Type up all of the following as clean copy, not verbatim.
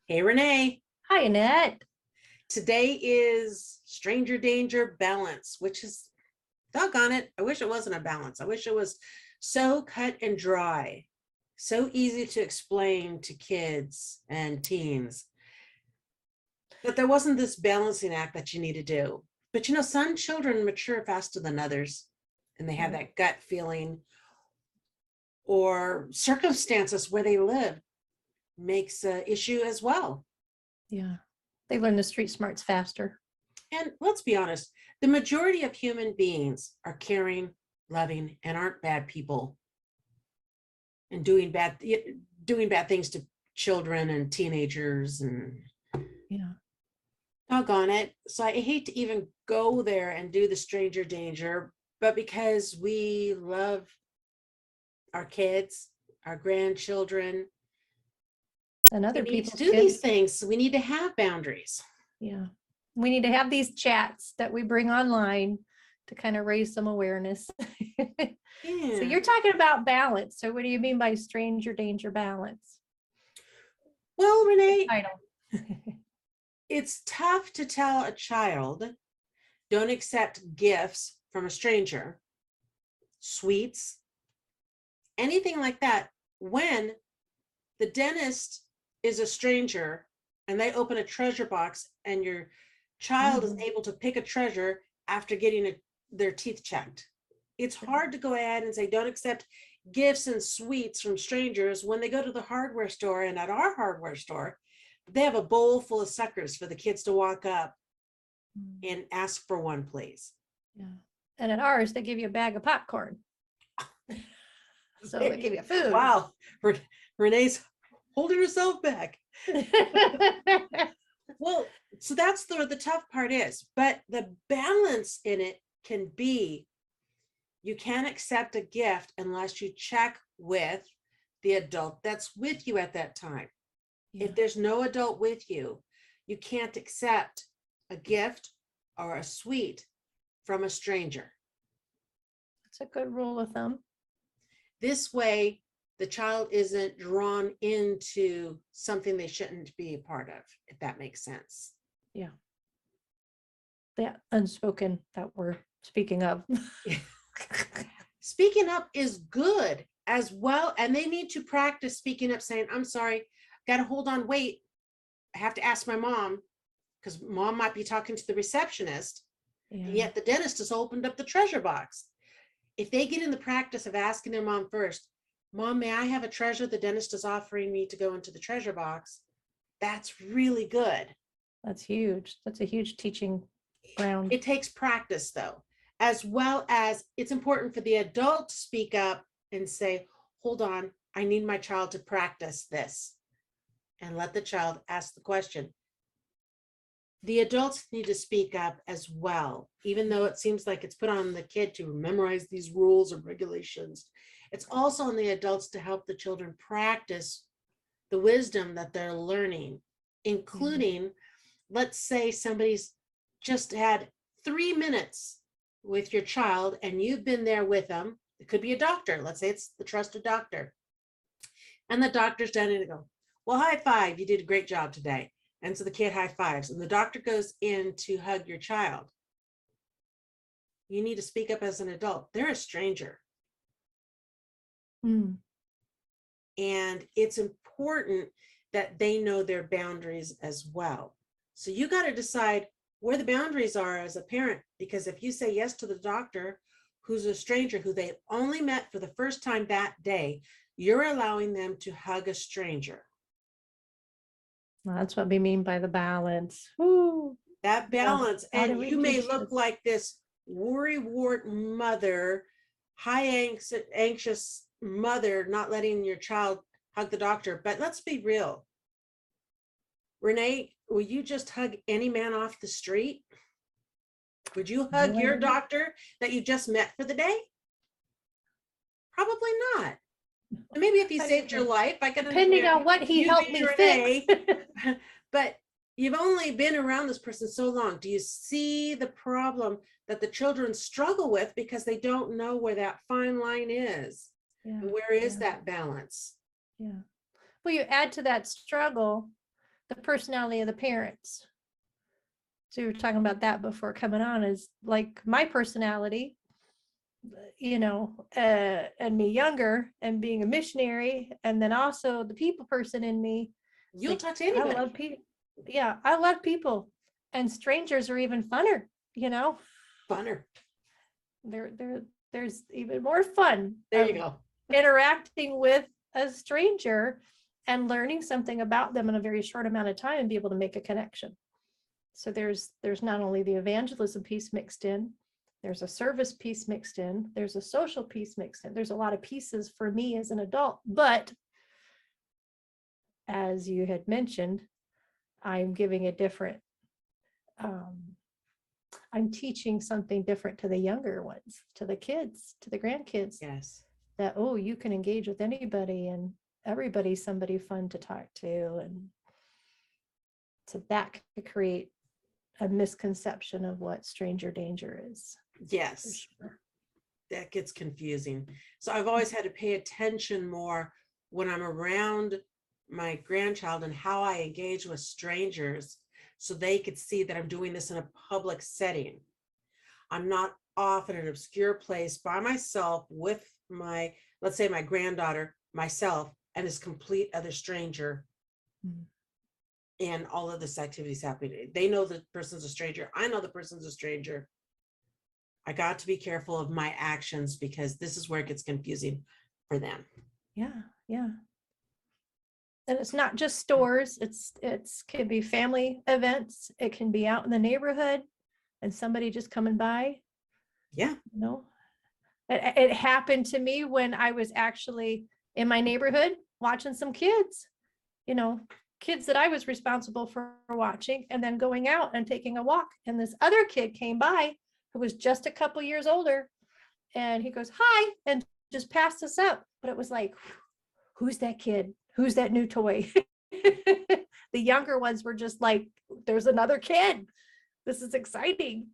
Hey, Renee. Hi, Annette. Today is stranger danger balance, which is doggone it. I wish it wasn't a balance. I wish it was so cut and dry, so easy to explain to kids and teens. But there wasn't this balancing act that you need to do. But some children mature faster than others, and they have Yeah. that gut feeling or circumstances where they live makes an issue as well. Yeah. They learn the street smarts faster. And let's be honest, the majority of human beings are caring, loving, and aren't bad people and doing bad things to children and teenagers and Yeah. doggone it. So I hate to even go there and do the stranger danger, but because we love our kids, our grandchildren, And we other need to people's do these kids. things. So we need to have boundaries. Yeah. We need to have these chats that we bring online to kind of raise some awareness. So Yeah. you're talking about balance. So what do you mean by stranger danger balance? Well, Renee, Title. it's tough to tell a child don't accept gifts from a stranger, sweets, anything like that, when the dentist is a stranger and they open a treasure box and your child is Mhm. able to pick a treasure after getting their teeth checked. It's hard to go ahead and say don't accept gifts and sweets from strangers when they go to the hardware store, and at our hardware store they have a bowl full of suckers for the kids to walk up and ask for one, please. Yeah. And at ours, they give you a bag of popcorn. So they give you food. Wow, Renee's holding herself back. Well, so that's the tough part is, but the balance in it can be you can't accept a gift unless you check with the adult that's with you at that time. Yeah. If there's no adult with you, you can't accept a gift or a sweet from a stranger. That's a good rule of thumb. This way, the child isn't drawn into something they shouldn't be a part of, if that makes sense. Yeah. That unspoken that we're speaking of. Speaking up is good as well, and they need to practice speaking up, saying, I'm sorry, gotta hold on, wait, I have to ask my mom, because mom might be talking to the receptionist, and Yeah. yet the dentist has opened up the treasure box. If they get in the practice of asking their mom first, Mom, may I have a treasure? The dentist is offering me to go into the treasure box. That's really good. That's huge. That's a huge teaching ground. It takes practice, though, as well as it's important for the adult to speak up and say, hold on, I need my child to practice this, and let the child ask the question. The adults need to speak up as well, even though it seems like it's put on the kid to memorize these rules or regulations. It's also on the adults to help the children practice the wisdom that they're learning, including, let's say somebody's just had 3 minutes with your child and you've been there with them. It could be a doctor. Let's say it's the trusted doctor. And the doctor's done it and go, well, high five. You did a great job today. And so the kid high fives and the doctor goes in to hug your child. You need to speak up as an adult. They're a stranger. Mm. And it's important that they know their boundaries as well. So you got to decide where the boundaries are as a parent, because if you say yes to the doctor who's a stranger who they only met for the first time that day, you're allowing them to hug a stranger. That's what we mean by the balance. Woo. That balance, How do and we you may teach look this? like this worrywart mother, anxious mother, not letting your child hug the doctor. But let's be real. Renee, will you just hug any man off the street? Would you hug No, I your don't. doctor that you just met for the day? Probably not. Maybe if he saved your life, I can Depending understand on what he you helped being me fix. Renee, but you've only been around this person so long. Do you see the problem that the children struggle with because they don't know where that fine line is? Yeah. And where is Yeah. that balance? Yeah. Well, you add to that struggle the personality of the parents. So we were talking about that before coming on, is like my personality, and me younger and being a missionary, and then also the people person in me. You'll Like, talk to I anybody. love people. Yeah, I love people, and strangers are even funner. Funner. There's even more fun. There you go. Interacting with a stranger and learning something about them in a very short amount of time and be able to make a connection. So there's not only the evangelism piece mixed in, there's a service piece mixed in, there's a social piece mixed in. There's a lot of pieces for me as an adult, but as you had mentioned, I'm giving a different, I'm teaching something different to the younger ones, to the kids, to the grandkids. Yes. That, oh, you can engage with anybody and everybody's somebody fun to talk to. And so that could create a misconception of what stranger danger is. Yes. Sure. That gets confusing. So I've always had to pay attention more when I'm around my grandchild and how I engage with strangers, so they could see that I'm doing this in a public setting. I'm not off in an obscure place by myself with my, let's say my granddaughter, myself, and this complete other stranger. And all of this activities happening. They know the person's a stranger. I know the person's a stranger. I got to be careful of my actions, because this is where it gets confusing for them. Yeah. And it's not just stores. It's could be family events. It can be out in the neighborhood and somebody just coming by. Yeah. It happened to me when I was actually in my neighborhood watching some kids, kids that I was responsible for watching, and then going out and taking a walk. And this other kid came by who was just a couple years older, and he goes, hi, and just passed us up. But it was like, who's that kid? Who's that new toy? The younger ones were just like, there's another kid. This is exciting.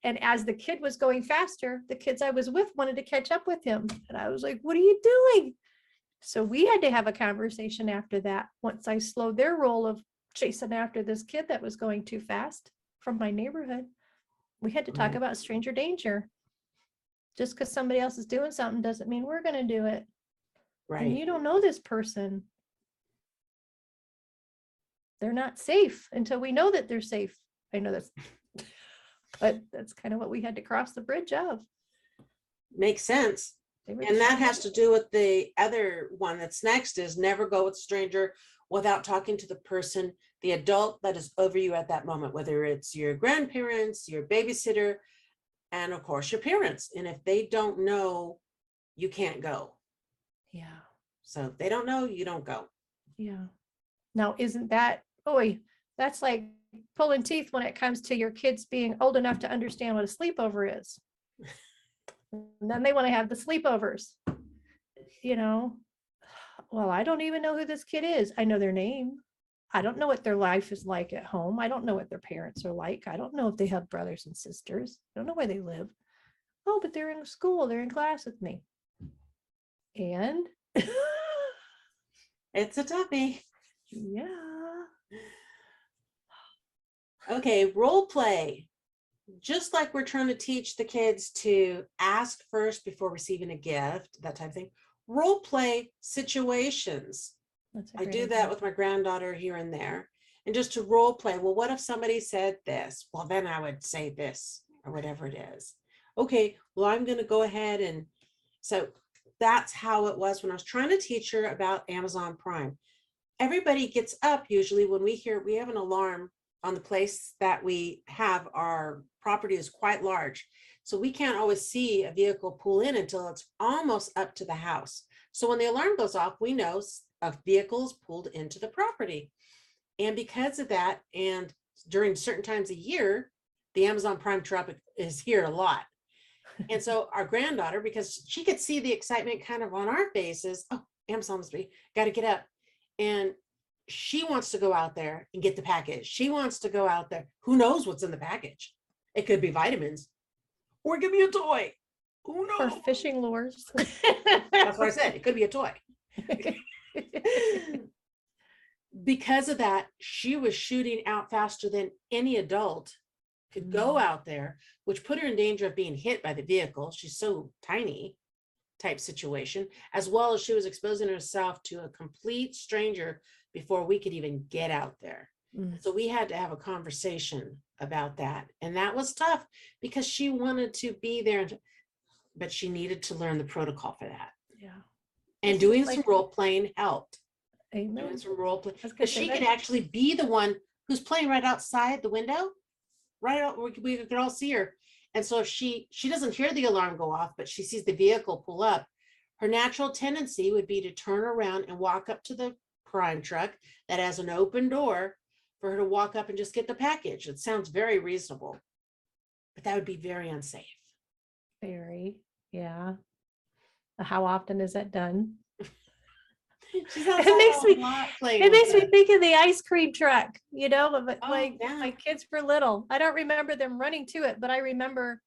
And as the kid was going faster, the kids I was with wanted to catch up with him. And I was like, what are you doing? So we had to have a conversation after that. Once I slowed their role of chasing after this kid that was going too fast from my neighborhood, we had to talk Right. about stranger danger. Just because somebody else is doing something doesn't mean we're going to do it. Right. And you don't know this person. They're not safe until we know that they're safe. I know that's, but that's kind of what we had to cross the bridge of. Makes sense. And that has to do with the other one that's next, is never go with a stranger without talking to the person, the adult that is over you at that moment, whether it's your grandparents, your babysitter, and of course your parents. And if they don't know, you can't go. Yeah. So if they don't know, you don't go. Yeah. Now, isn't that, that's like pulling teeth when it comes to your kids being old enough to understand what a sleepover is. And then they want to have the sleepovers, well, I don't even know who this kid is. I know their name. I don't know what their life is like at home. I don't know what their parents are like. I don't know if they have brothers and sisters. I don't know where they live. Oh, but they're in school. They're in class with me. And It's a toughie. yeah. Okay, role play. Just like we're trying to teach the kids to ask first before receiving a gift, that type of thing. Role play situations. I do that with my granddaughter here and there. And just to role play, well, what if somebody said this? Well, then I would say this, or whatever it is. Okay, well, I'm going to go ahead. And so that's how it was when I was trying to teach her about Amazon Prime. Everybody gets up usually when we hear we have an alarm on the place that we have. Our property is quite large, so we can't always see a vehicle pull in until it's almost up to the house. So when the alarm goes off, we know a vehicle is pulled into the property. And because of that, and during certain times of year, the Amazon Prime truck is here a lot. And so our granddaughter, because she could see the excitement kind of on our faces, oh, Amazon must be, got to get up. And she wants to go out there and get the package. She wants to go out there. Who knows what's in the package? It could be vitamins, or give me a toy. Who knows? Or fishing lures. That's what I said. It could be a toy. because of that, she was shooting out faster than any adult could go out there, which put her in danger of being hit by the vehicle. She's so tiny type situation, as well as she was exposing herself to a complete stranger before we could even get out there. So we had to have a conversation about that. And that was tough because she wanted to be there, but she needed to learn the protocol for that. Yeah. And doing some role playing helped. Amen. Doing some role play. I was gonna Because say she that- could actually be the one who's playing right outside the window. Right out, we could all see her. And so if she doesn't hear the alarm go off, but she sees the vehicle pull up, her natural tendency would be to turn around and walk up to the prime truck that has an open door for her to walk up and just get the package. It sounds very reasonable, but that would be very unsafe. Very, yeah. How often is that done? It makes me think of the ice cream truck, you know, but like my kids were little. I don't remember them running to it, but I remember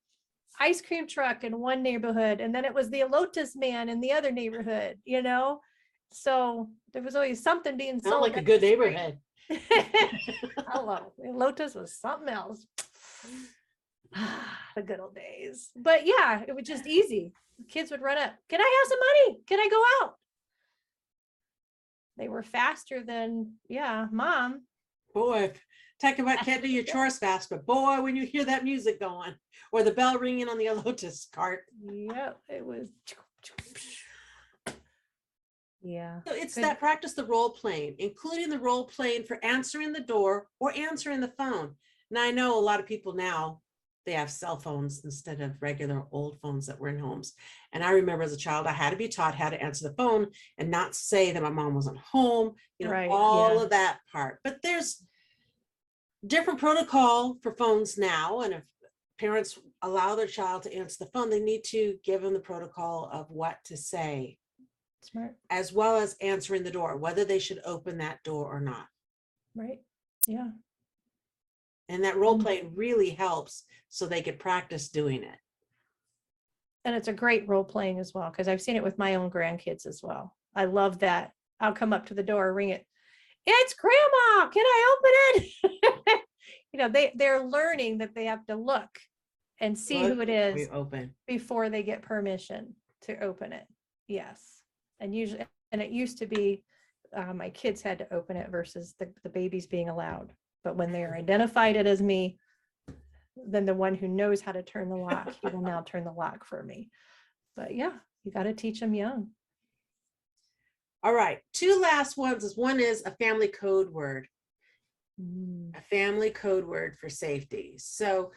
ice cream truck in one neighborhood, and then it was the Lotus man in the other neighborhood, you know. So there was always something being sold. Not like a good neighborhood. Hello, Lotus was something else. The good old days. But yeah, it was just easy. Kids would run up. Can I have some money? Can I go out? They were faster than, yeah, mom. Boy, talk about can't do your chores fast, but boy, when you hear that music going or the bell ringing on the Lotus cart. Yep, it was. Yeah. So it's that practice the role playing, including the role playing for answering the door or answering the phone. And I know a lot of people now, they have cell phones instead of regular old phones that were in homes. And I remember as a child, I had to be taught how to answer the phone and not say that my mom wasn't home, you know, Right, all yeah. of that part. But there's different protocol for phones now. And if parents allow their child to answer the phone, they need to give them the protocol of what to say. Smart. As well as answering the door, whether they should open that door or not. Right. Yeah. And that role playing really helps so they could practice doing it. And it's a great role playing as well, because I've seen it with my own grandkids as well. I love that. I'll come up to the door, ring it. It's grandma. Can I open it? You know, they're learning that they have to look and see who it is before they get permission to open it. Yes. And usually, and it used to be my kids had to open it versus the babies being allowed. But when they're identified it as me, then the one who knows how to turn the lock, he will now turn the lock for me. But yeah, you got to teach them young. All right. Two last ones is one is a family code word. A family code word for safety. So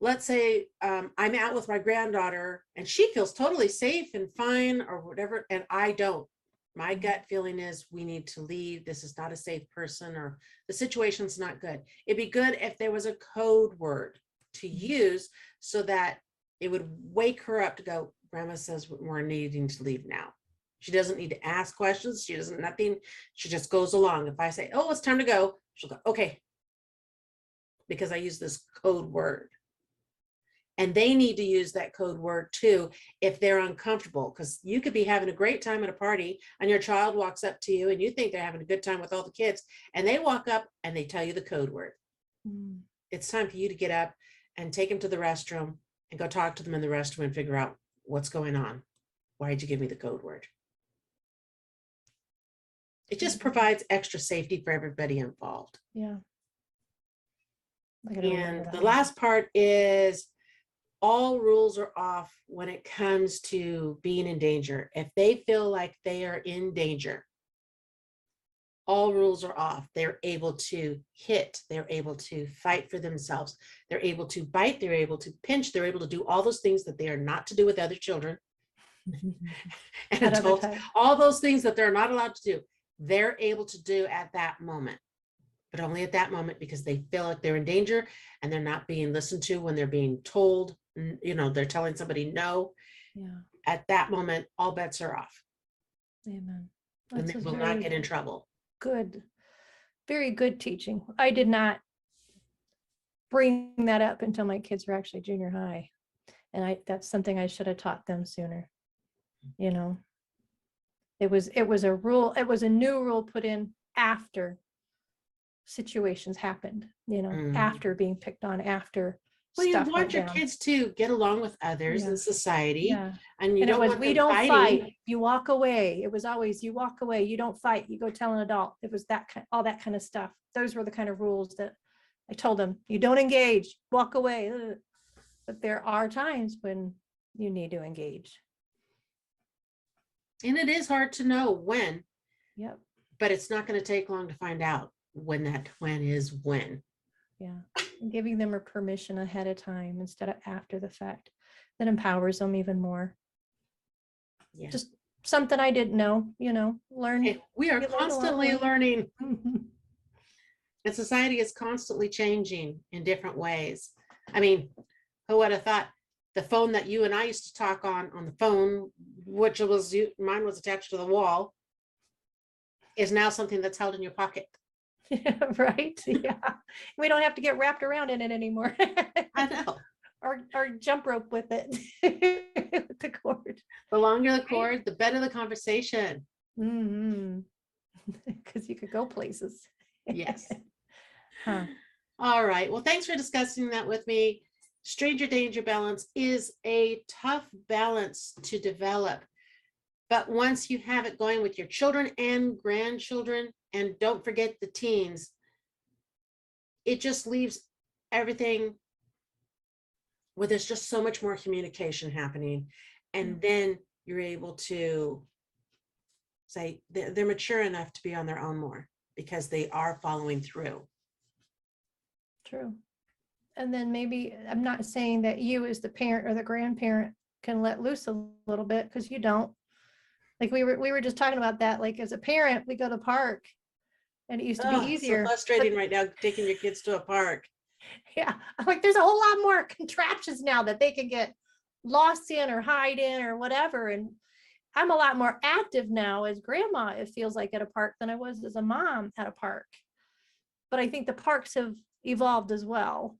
let's say I'm out with my granddaughter and she feels totally safe and fine or whatever, and I don't. My gut feeling is we need to leave. This is not a safe person or the situation's not good. It'd be good if there was a code word to use so that it would wake her up to go, Grandma says we're needing to leave now. She doesn't need to ask questions. She doesn't nothing. She just goes along. If I say, oh, it's time to go, she'll go, okay. Because I use this code word. And they need to use that code word too if they're uncomfortable, because you could be having a great time at a party and your child walks up to you and you think they're having a good time with all the kids and they walk up and they tell you the code word. It's time for you to get up and take them to the restroom and go talk to them in the restroom and figure out what's going on. Why did you give me the code word? It just provides extra safety for everybody involved. Yeah. And the last part is all rules are off when it comes to being in danger. If they feel like they are in danger, all rules are off. They're able to hit, they're able to fight for themselves, they're able to bite, they're able to pinch, they're able to do all those things that they are not to do with other children and adults, all those things that they're not allowed to do, they're able to do at that moment. But only at that moment because they feel like they're in danger and they're not being listened to when they're being told, you know, they're telling somebody no. Yeah. At that moment, all bets are off. Amen. And they will not get in trouble. Good. Very good teaching. I did not bring that up until my kids were actually junior high. And that's something I should have taught them sooner. You know, it was a rule. It was a new rule put in after situations happened, Mm. after being picked on, after Well, you stuff went want your down. kids to get along with others Yeah. in society, Yeah. and you And it don't was, want we them don't fighting. fight, you walk away. It was always, you walk away, you don't fight, you go tell an adult. It was that kind, all that kind of stuff. Those were the kind of rules that I told them, you don't engage, walk away. Ugh. But there are times when you need to engage. And it is hard to know when, Yep. but it's not going to take long to find out when that when is when. Yeah. And giving them a permission ahead of time instead of after the fact, that empowers them even more. Yeah. Just something I didn't know, learn. Hey, we are you learn along the constantly way. learning, and society is constantly changing in different ways. I mean, who would have thought the phone that you and I used to talk on the phone, which was mine was attached to the wall, is now something that's held in your pocket. Yeah, right. Yeah. We don't have to get wrapped around in it anymore. I know. Or jump rope with it. With the cord. The longer the cord, the better the conversation. Because you could go places. Yes. Huh. All right. Well, thanks for discussing that with me. Stranger danger balance is a tough balance to develop. But once you have it going with your children and grandchildren, and don't forget the teens, it just leaves everything where there's just so much more communication happening. And then you're able to say they're mature enough to be on their own more because they are following through. True. And then maybe, I'm not saying that you as the parent or the grandparent can let loose a little bit, because you don't. Like we were just talking about that. Like as a parent, we go to the park and it used to be Oh, so easier. frustrating right now, taking your kids to a park. Yeah. I'm like, there's a whole lot more contraptions now that they can get lost in or hide in or whatever. And I'm a lot more active now as grandma, it feels like, at a park than I was as a mom at a park. But I think the parks have evolved as well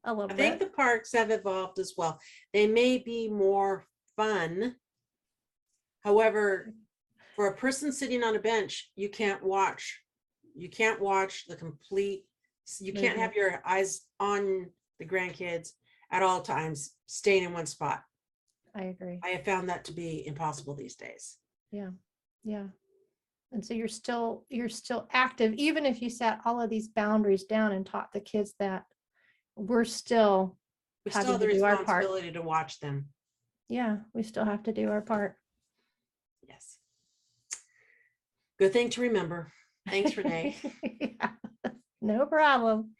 a little I think bit. the parks have evolved as well. They may be more fun. However, for a person sitting on a bench, you can't watch the complete, you can't have your eyes on the grandkids at all times, staying in one spot. I agree. I have found that to be impossible these days. Yeah. Yeah. And so you're still active, even if you set all of these boundaries down and taught the kids that we're still We still having have the to do our part. responsibility to watch them. Yeah, we still have to do our part. Yes. Good thing to remember. Thanks, Renee. Yeah, no problem.